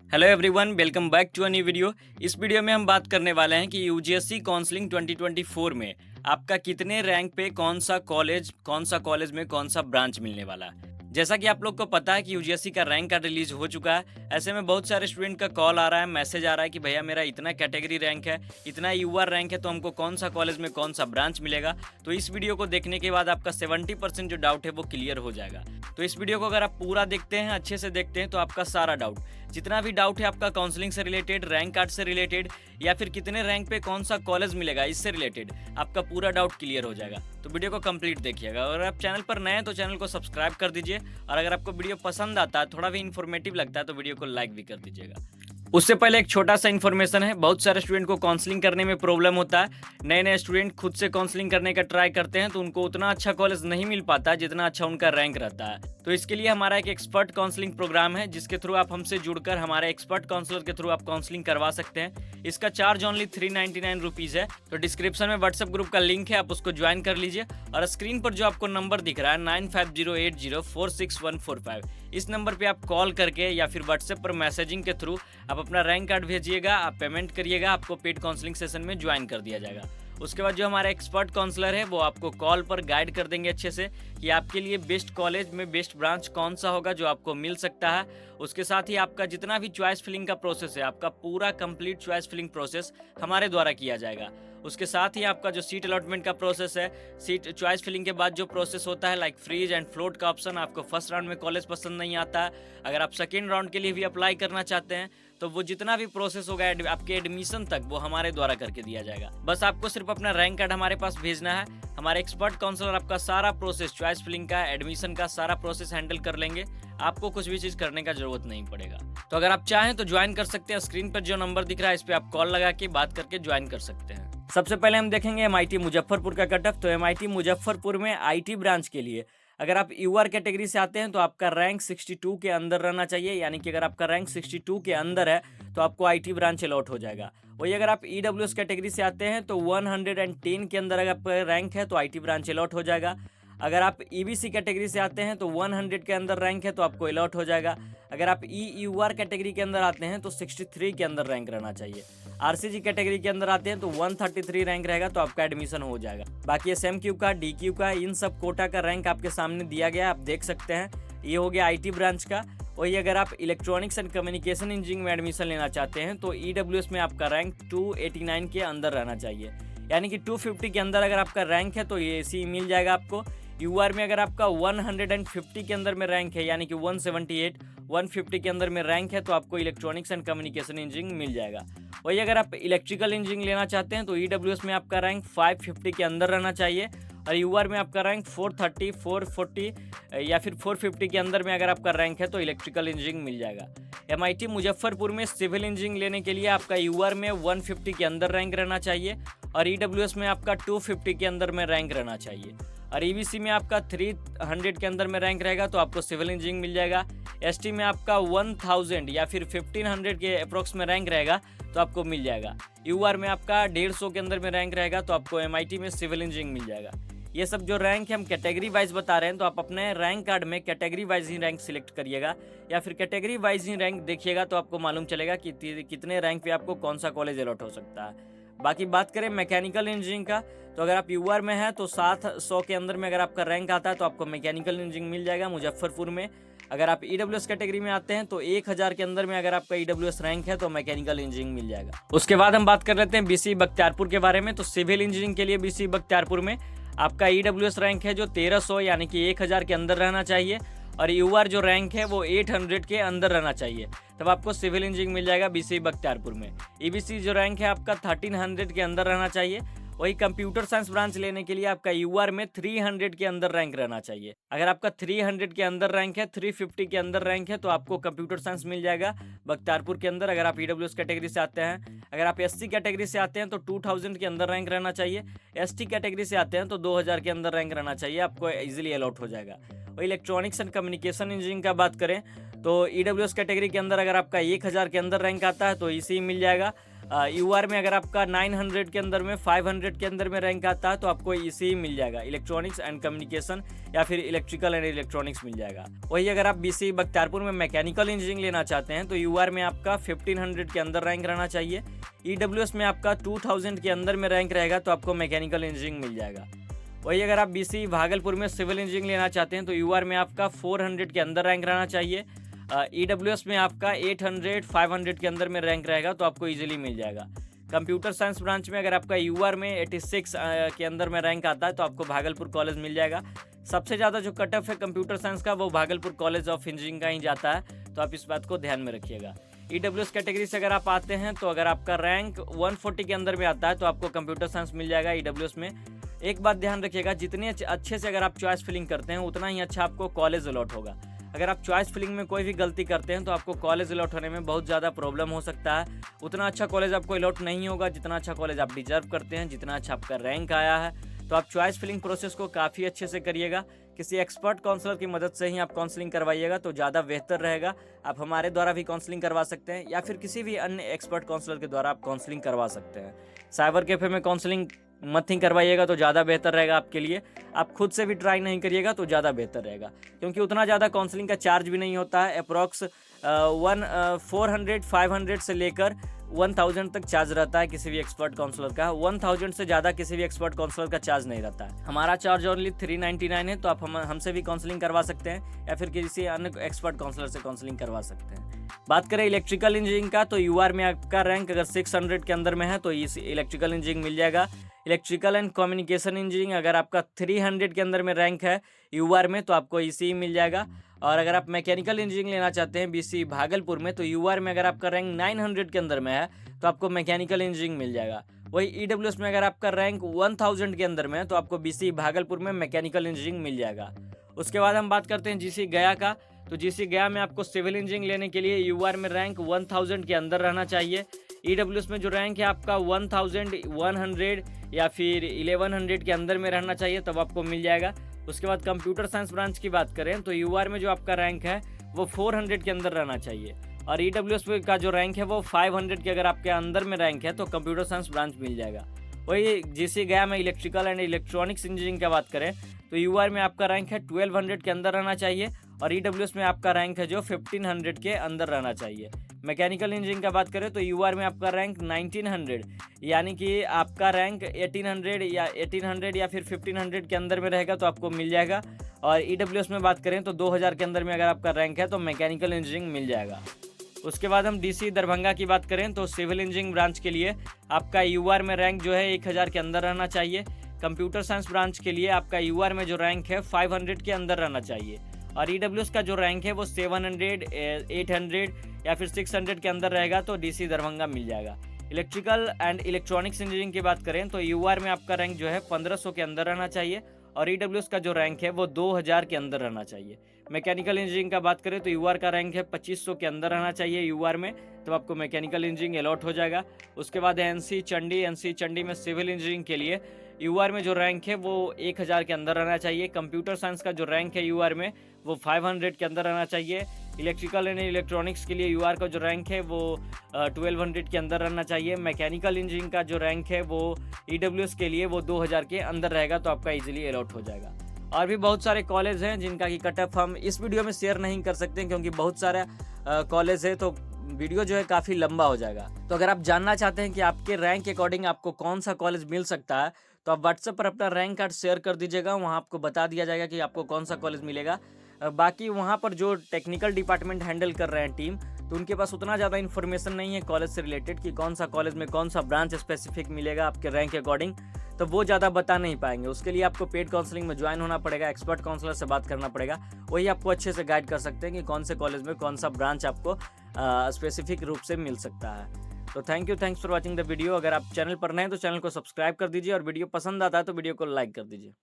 Hello everyone, welcome back to a new video. इस video में हम बात करने वाले हैं कि यूजीएससी काउंसलिंग 2024 में आपका कितने रैंक पे कौन सा कॉलेज में कौन सा ब्रांच मिलने वाला है। जैसा कि आप लोग को पता है कि यूजीएससी का रैंक कार्ड रिलीज हो चुका है। ऐसे में बहुत सारे स्टूडेंट का कॉल आ रहा है, मैसेज आ रहा है कि भैया मेरा इतना कैटेगरी रैंक है, इतना यूआर रैंक है, तो हमको कौन सा कॉलेज में कौन सा ब्रांच मिलेगा। तो इस वीडियो को देखने के बाद आपका 70% जो डाउट है वो क्लियर हो जाएगा। तो इस वीडियो को अगर आप पूरा देखते हैं, अच्छे से देखते हैं, तो आपका सारा डाउट, जितना भी डाउट है आपका काउंसलिंग से रिलेटेड, रैंक कार्ड से रिलेटेड, या फिर कितने रैंक पे कौन सा कॉलेज मिलेगा, इससे रिलेटेड आपका पूरा डाउट क्लियर हो जाएगा। तो वीडियो को कंप्लीट देखिएगा। अगर आप चैनल पर नए हैं तो चैनल को सब्सक्राइब कर दीजिए, और अगर आपको वीडियो पसंद आता है, थोड़ा भी इन्फॉर्मेटिव लगता है, तो वीडियो को लाइक भी कर दीजिएगा। उससे पहले एक छोटा सा इन्फॉर्मेशन है। बहुत सारे स्टूडेंट को काउंसलिंग करने में प्रॉब्लम होता है। नए नए स्टूडेंट खुद से काउंसलिंग करने का ट्राई करते हैं तो उनको उतना अच्छा कॉलेज नहीं मिल पाता जितना अच्छा उनका रैंक रहता है। तो इसके लिए हमारा एक एक्सपर्ट काउंसलिंग प्रोग्राम है, जिसके थ्रू आप हमसे जुड़कर हमारे एक्सपर्ट काउंसलर के थ्रू आप काउंसलिंग करवा सकते हैं। इसका चार्ज ओनली 399 रुपीज़ है। तो डिस्क्रिप्शन में व्हाट्सएप ग्रुप का लिंक है, आप उसको ज्वाइन कर लीजिए। और स्क्रीन पर जो आपको नंबर दिख रहा है 9508046145, इस नंबर पे आप कॉल करके या फिर व्हाट्सएप पर मैसेजिंग के थ्रू आप अपना रैंक कार्ड भेजिएगा, आप पेमेंट करिएगा, आपको पेड काउंसलिंग सेशन में ज्वाइन कर दिया जाएगा। उसके बाद जो हमारा एक्सपर्ट काउंसलर है वो आपको कॉल पर गाइड कर देंगे अच्छे से कि आपके लिए बेस्ट कॉलेज में बेस्ट ब्रांच कौन सा होगा जो आपको मिल सकता है। उसके साथ ही आपका जितना भी चॉइस फिलिंग का प्रोसेस है, आपका पूरा कंप्लीट चॉइस फिलिंग प्रोसेस हमारे द्वारा किया जाएगा। उसके साथ ही आपका जो सीट अलॉटमेंट का प्रोसेस है, सीट चॉइस फिलिंग के बाद जो प्रोसेस होता है लाइक फ्रीज एंड फ्लोट का ऑप्शन, आपको फर्स्ट राउंड में कॉलेज पसंद नहीं आता है, अगर आप सेकेंड राउंड के लिए भी अप्लाई करना चाहते हैं तो वो जितना भी प्रोसेस होगा आपके एडमिशन तक, वो हमारे द्वारा करके दिया जाएगा। बस आपको सिर्फ अपना रैंक कार्ड हमारे पास भेजना है। हमारे एक्सपर्ट काउंसलर आपका सारा प्रोसेस, चॉइस फिलिंग का, एडमिशन का सारा प्रोसेस हैंडल कर लेंगे। आपको कुछ भी चीज करने का जरूरत नहीं पड़ेगा। तो अगर आप चाहें तो ज्वाइन कर सकते हैं। स्क्रीन पर जो नंबर दिख रहा है इस पे आप कॉल लगा के बात करके ज्वाइन कर सकते हैं। सबसे पहले हम देखेंगे एमआईटी मुजफ्फरपुर का कट ऑफ। तो एमआईटी मुजफ्फरपुर में आईटी ब्रांच के लिए अगर आप यूआर कैटेगरी से आते हैं तो आपका रैंक 62 के अंदर रहना चाहिए, यानी कि अगर आपका रैंक 62 के अंदर है तो आपको आईटी ब्रांच अलॉट हो जाएगा। वही अगर आप ईडब्ल्यूएस कैटेगरी से आते हैं तो 110 के अंदर अगर आपका रैंक है तो आईटी ब्रांच अलॉट हो जाएगा। अगर आप ईबीसी कैटेगरी से आते हैं तो 100 के अंदर रैंक है तो आपको अलॉट हो जाएगा। अगर आप ईयूआर कैटेगरी के अंदर आते हैं तो 63 के अंदर रैंक रहना चाहिए। आरसीजी कैटेगरी के अंदर आते हैं तो 133 रैंक रहेगा तो आपका एडमिशन हो जाएगा। बाकी एसएमक्यू का, डीक्यू का, इन सब कोटा का रैंक आपके सामने दिया गया है, आप देख सकते हैं। ये हो गया आईटी ब्रांच का। वही अगर आप इलेक्ट्रॉनिक्स एंड कम्युनिकेशन इंजीनियरिंग में एडमिशन लेना चाहते हैं तो ईडब्ल्यूएस में आपका रैंक 289 के अंदर रहना चाहिए, यानी कि 250 के अंदर अगर आपका रैंक है तो ये सी मिल जाएगा आपको। यूआर में अगर आपका 150 के अंदर में रैंक है, यानी कि 178, 150 के अंदर में रैंक है तो आपको इलेक्ट्रॉनिक्स एंड कम्युनिकेशन इंजीनियरिंग मिल जाएगा। वही अगर आप इलेक्ट्रिकल इंजीनियरिंग लेना चाहते हैं तो ईडब्ल्यूएस में आपका रैंक 550 के अंदर रहना चाहिए, और यूआर में आपका रैंक 430, 440 या फिर 450 के अंदर में अगर आपका रैंक है तो इलेक्ट्रिकल इंजीनियरिंग मिल जाएगा। एमआईटी मुजफ्फरपुर में सिविल इंजीनियरिंग लेने के लिए आपका यूआर में 150 के अंदर रैंक रहना चाहिए, और ईडब्ल्यूएस में आपका 250 के अंदर में रैंक रहना चाहिए, और ईबीसी में आपका 300 के अंदर में रैंक रहेगा तो आपको सिविल इंजीनियरिंग मिल जाएगा। एसटी में आपका 1000 या फिर 1500 के अप्रोक्स में रैंक रहेगा तो आपको मिल जाएगा। यूआर में आपका 150 के अंदर में रैंक रहेगा तो आपको एमआईटी में सिविल इंजीनियरिंग मिल जाएगा। ये सब जो रैंक है हम कैटेगरी वाइज बता रहे हैं, तो आप अपने रैंक कार्ड में कैटेगरी वाइज ही रैंक सिलेक्ट करिएगा, या फिर कैटेगरी वाइज ही रैंक देखिएगा तो आपको मालूम चलेगा कि कितने रैंक पे आपको कौन सा कॉलेज अलॉट हो सकता है। बाकी बात करें मैकेनिकल इंजीनियरिंग का, तो अगर आप यूआर में हैं तो 700 के अंदर में अगर आपका रैंक आता है तो आपको मैकेनिकल इंजीनियरिंग मिल जाएगा मुजफ्फरपुर में। अगर आप ईडब्ल्यूएस कैटेगरी में आते हैं तो 1000 के अंदर में अगर आपका ईडब्ल्यूएस रैंक है तो मैकेनिकल इंजीनियरिंग मिल जाएगा। उसके बाद हम बात कर लेते हैं बीसी बख्तियारपुर के बारे में। तो सिविल इंजीनियरिंग के लिए बीसी बख्तियारपुर में आपका ईडब्ल्यूएस रैंक है जो 1300 यानी कि 1000 के अंदर रहना चाहिए, और यूआर जो रैंक है वो 800 के अंदर रहना चाहिए, तब आपको सिविल इंजीनियरिंग मिल जाएगा बीसी बख्तियारपुर में। ईबीसी जो रैंक है आपका 1300 के अंदर रहना चाहिए। वही कंप्यूटर साइंस ब्रांच लेने के लिए आपका यूआर में 300 के अंदर रैंक रहना चाहिए। अगर आपका 300 के अंदर रैंक है, 350 के अंदर रैंक है तो आपको कंप्यूटर साइंस मिल जाएगा बख्तियारपुर के अंदर, अगर आप ईडब्ल्यूएस कैटेगरी से आते हैं। अगर आप एससी कैटेगरी से आते हैं तो 2000 के अंदर रैंक रहना चाहिए। एसटी कैटेगरी से आते हैं तो 2000 के अंदर रैंक रहना चाहिए, आपको इजीली अलॉट हो जाएगा। और इलेक्ट्रॉनिक्स एंड कम्युनिकेशन इंजीनियरिंग का बात करें तो ईडब्ल्यूएस कैटेगरी के अंदर अगर आपका 1000 के अंदर रैंक आता है तो ईसीई मिल जाएगा। यूआर में अगर आपका 900 के अंदर में 500 के अंदर में रैंक आता है तो आपको ईसीई मिल जाएगा, इलेक्ट्रॉनिक्स एंड कम्युनिकेशन या फिर इलेक्ट्रिकल एंड इलेक्ट्रॉनिक्स मिल जाएगा। वही अगर आप बीसीई बख्तियारपुर में मैकेनिकल इंजीनियरिंग लेना चाहते हैं तो यूआर में आपका 1500 के अंदर रैंक रहना चाहिए। ईडब्ल्यूएस में आपका 2000 के अंदर में रैंक रहेगा तो आपको मैकेनिकल इंजीनियरिंग मिल जाएगा। वही अगर आप बीसीई भागलपुर में सिविल इंजीनियरिंग लेना चाहते हैं तो यूआर में आपका 400 के अंदर रैंक रहना चाहिए। ईडब्ल्यूएस में आपका 800 500 के अंदर में रैंक रहेगा तो आपको इजीली मिल जाएगा। कंप्यूटर साइंस ब्रांच में अगर आपका यूआर में 86 के अंदर में रैंक आता है तो आपको भागलपुर कॉलेज मिल जाएगा। सबसे ज़्यादा जो कट ऑफ है कंप्यूटर साइंस का वो भागलपुर कॉलेज ऑफ इंजीनियरिंग का ही जाता है, तो आप इस बात को ध्यान में रखिएगा। ईडब्ल्यूएस कैटेगरी से अगर आप आते हैं तो अगर आपका रैंक 140 के अंदर में आता है तो आपको कंप्यूटर साइंस मिल जाएगा ईडब्ल्यूएस में। एक बात ध्यान रखिएगा, जितने अच्छे से अगर आप चॉइस फिलिंग करते हैं उतना ही अच्छा आपको कॉलेज अलॉट होगा। अगर आप चॉइस फिलिंग में कोई भी गलती करते हैं तो आपको कॉलेज अलॉट होने में बहुत ज़्यादा प्रॉब्लम हो सकता है। उतना अच्छा कॉलेज आपको अलॉट नहीं होगा जितना अच्छा कॉलेज आप डिजर्व करते हैं, जितना अच्छा आपका रैंक आया है। तो आप चॉइस फिलिंग प्रोसेस को काफ़ी अच्छे से करिएगा। किसी एक्सपर्ट काउंसलर की मदद से ही आप काउंसलिंग करवाइएगा तो ज़्यादा बेहतर रहेगा। आप हमारे द्वारा भी काउंसलिंग करवा सकते हैं या फिर किसी भी अन्य एक्सपर्ट काउंसलर के द्वारा आप काउंसलिंग करवा सकते हैं। साइबर कैफ़े में काउंसलिंग मत ही करवाइएगा तो ज़्यादा बेहतर रहेगा आपके लिए। आप खुद से भी ट्राई नहीं करिएगा तो ज़्यादा बेहतर रहेगा, क्योंकि उतना ज़्यादा काउंसलिंग का चार्ज भी नहीं होता है। अप्रॉक्स 400 500 से लेकर 1000 तक चार्ज रहता है किसी भी एक्सपर्ट काउंसलर का। 1000 से ज़्यादा किसी भी एक्सपर्ट काउंसलर का चार्ज नहीं रहता है। हमारा चार्ज ओनली 399 है, तो आप हमसे भी काउंसलिंग करवा सकते हैं या फिर किसी अन्य एक्सपर्ट काउंसलर से काउंसलिंग करवा सकते हैं। बात करें इलेक्ट्रिकल इंजीनियरिंग का तो यूआर में आपका रैंक अगर 600 के अंदर में है तो इस इलेक्ट्रिकल इंजीनियरिंग मिल जाएगा। इलेक्ट्रिकल एंड कम्युनिकेशन इंजीनियरिंग अगर आपका 300 के अंदर में रैंक है यूआर में तो आपको ईसीई मिल जाएगा। और अगर आप मैकेनिकल इंजीनियरिंग लेना चाहते हैं बीसीई भागलपुर में तो यूआर में अगर आपका रैंक 900 के अंदर में है तो आपको मैकेनिकल इंजीनियरिंग मिल जाएगा। वही ईडब्ल्यूएस में अगर आपका रैंक 1000 के अंदर में है तो आपको बीसीई भागलपुर में मैकेनिकल इंजीनियरिंग मिल जाएगा। उसके बाद हम बात करते हैं जीसी गया का, तो जीसी गया में आपको सिविल इंजीनियरिंग लेने के लिए यूआर में रैंक 1000 के अंदर रहना चाहिए। ईडब्ल्यूएस में जो रैंक है आपका 1100 या फिर 1100 के अंदर में रहना चाहिए, तब आपको मिल जाएगा। उसके बाद कंप्यूटर साइंस ब्रांच की बात करें तो यूआर में जो आपका रैंक है वो 400 के अंदर रहना चाहिए। और ईडब्ल्यूएस का जो रैंक है वो 500 के अगर आपके अंदर में रैंक है तो कंप्यूटर साइंस ब्रांच मिल जाएगा। वही जीसी गया में इलेक्ट्रिकल एंड इलेक्ट्रॉनिक्स इंजीनियरिंग की बात करें तो यूआर में आपका रैंक है 1200 के अंदर रहना चाहिए और ईडब्ल्यूएस में आपका रैंक है जो 1500 के अंदर रहना चाहिए। मैकेनिकल इंजीनियरिंग का बात करें तो यूआर में आपका रैंक 1900 यानी कि आपका रैंक 1800 या फिर 1500 के अंदर में रहेगा तो आपको मिल जाएगा। और ईडब्ल्यूएस में बात करें तो 2000 के अंदर में अगर आपका रैंक है तो मैकेनिकल इंजीनियरिंग मिल जाएगा। उसके बाद हम डीसी दरभंगा की बात करें तो सिविल इंजीनियरिंग ब्रांच के लिए आपका यूआर में रैंक जो है 1000 के अंदर रहना चाहिए। कंप्यूटर साइंस ब्रांच के लिए आपका यूआर में जो रैंक है 500 के अंदर रहना चाहिए। और ईडब्ल्यूएस का जो रैंक है वो 700 800 या फिर 600 के अंदर रहेगा तो डीसी दरभंगा मिल जाएगा। इलेक्ट्रिकल एंड इलेक्ट्रॉनिक्स इंजीनियरिंग की बात करें तो यूआर में आपका रैंक जो है 1500 के अंदर रहना चाहिए और ईडब्ल्यूएस का जो रैंक है वो 2000 के अंदर रहना चाहिए। मैकेनिकल इंजीनियरिंग का बात करें तो यूआर का रैंक है 2500 के अंदर रहना चाहिए यूआर में, तो आपको मैकेनिकल इंजीनियरिंग अलॉट हो जाएगा। उसके बाद एनसी चंडी में सिविल इंजीनियरिंग के लिए यूआर में जो रैंक है वो 1000 के अंदर रहना चाहिए। कंप्यूटर साइंस का जो रैंक है यूआर में वो 500 के अंदर रहना चाहिए। इलेक्ट्रिकल एंड इलेक्ट्रॉनिक्स के लिए यूआर का जो रैंक है वो 1200 के अंदर रहना चाहिए। मैकेनिकल इंजीनियरिंग का जो रैंक है वो ईडब्ल्यूएस के लिए वो 2000 के अंदर रहेगा तो आपका इजीली अलॉट हो जाएगा। और भी बहुत सारे कॉलेज हैं जिनका कि कट ऑफ हम इस वीडियो में शेयर नहीं कर सकते क्योंकि बहुत सारे कॉलेज है तो वीडियो जो है काफ़ी लंबा हो जाएगा। तो अगर आप जानना चाहते हैं कि आपके रैंक के अकॉर्डिंग आपको कौन सा कॉलेज मिल सकता है तो आप व्हाट्सएप पर अपना रैंक कार्ड शेयर कर दीजिएगा, वहाँ आपको बता दिया जाएगा कि आपको कौन सा कॉलेज मिलेगा। बाकी वहाँ पर जो टेक्निकल डिपार्टमेंट हैंडल कर रहे हैं टीम, तो उनके पास उतना ज़्यादा इन्फॉर्मेशन नहीं है कॉलेज से रिलेटेड कि कौन सा कॉलेज में कौन सा ब्रांच स्पेसिफिक मिलेगा आपके रैंक के अकॉर्डिंग, तो वो ज़्यादा बता नहीं पाएंगे। उसके लिए आपको पेड काउंसलिंग में ज्वाइन होना पड़ेगा, एक्सपर्ट काउंसलर से बात करना पड़ेगा, वही आपको अच्छे से गाइड कर सकते हैं कि कौन से कॉलेज में कौन सा ब्रांच आपको स्पेसिफिक रूप से मिल सकता है। तो thanks for watching the video. अगर आप चैनल पर नए हैं तो चैनल को सब्सक्राइब कर दीजिए और वीडियो पसंद आता है तो वीडियो को लाइक कर दीजिए।